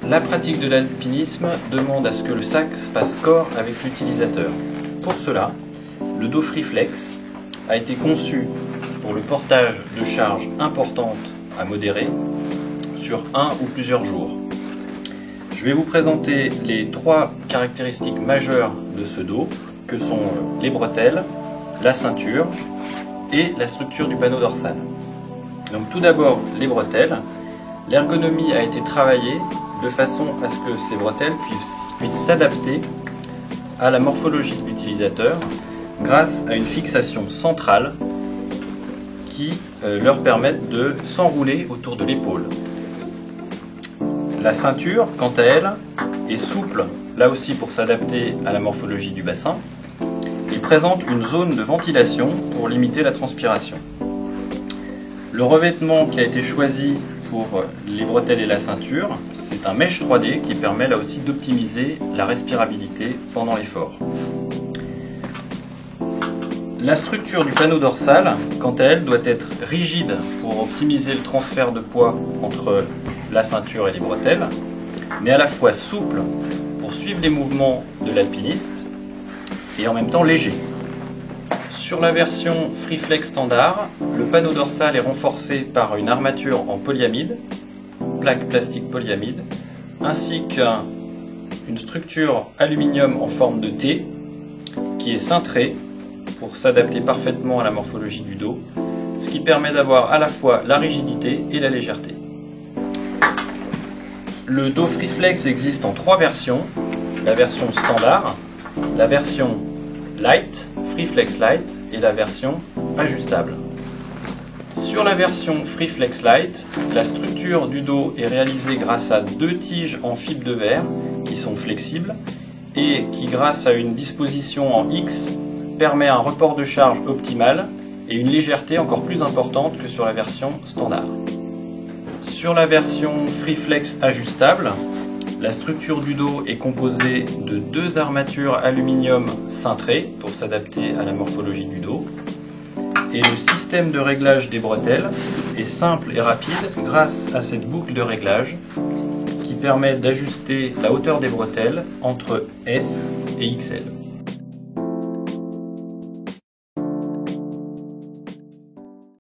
La pratique de l'alpinisme demande à ce que le sac fasse corps avec l'utilisateur. Pour cela, le dos FreeFlex a été conçu pour le portage de charges importantes à modérées sur un ou plusieurs jours. Je vais vous présenter les trois caractéristiques majeures de ce dos, que sont les bretelles, la ceinture et la structure du panneau dorsal. Donc tout d'abord les bretelles. L'ergonomie a été travaillée de façon à ce que ces bretelles puissent s'adapter à la morphologie de l'utilisateur grâce à une fixation centrale qui leur permettent de s'enrouler autour de l'épaule. La ceinture, quant à elle, est souple, là aussi pour s'adapter à la morphologie du bassin. Il présente une zone de ventilation pour limiter la transpiration. Le revêtement qui a été choisi pour les bretelles et la ceinture, c'est un mesh 3D qui permet là aussi d'optimiser la respirabilité pendant l'effort. La structure du panneau dorsal, quant à elle, doit être rigide pour optimiser le transfert de poids entre la ceinture et les bretelles, mais à la fois souple pour suivre les mouvements de l'alpiniste et en même temps léger. Sur la version FreeFlex standard, le panneau dorsal est renforcé par une armature en polyamide, plaque plastique polyamide, ainsi qu'une structure aluminium en forme de T qui est cintrée pour s'adapter parfaitement à la morphologie du dos, ce qui permet d'avoir à la fois la rigidité et la légèreté. Le dos FreeFlex existe en trois versions, la version standard, la version Light, FreeFlex Light et la version ajustable. Sur la version FreeFlex Light, la structure du dos est réalisée grâce à deux tiges en fibre de verre qui sont flexibles et qui, grâce à une disposition en X, permet un report de charge optimal et une légèreté encore plus importante que sur la version standard. Sur la version FreeFlex ajustable, la structure du dos est composée de deux armatures aluminium cintrées pour s'adapter à la morphologie du dos. Et le système de réglage des bretelles est simple et rapide grâce à cette boucle de réglage qui permet d'ajuster la hauteur des bretelles entre S et XL.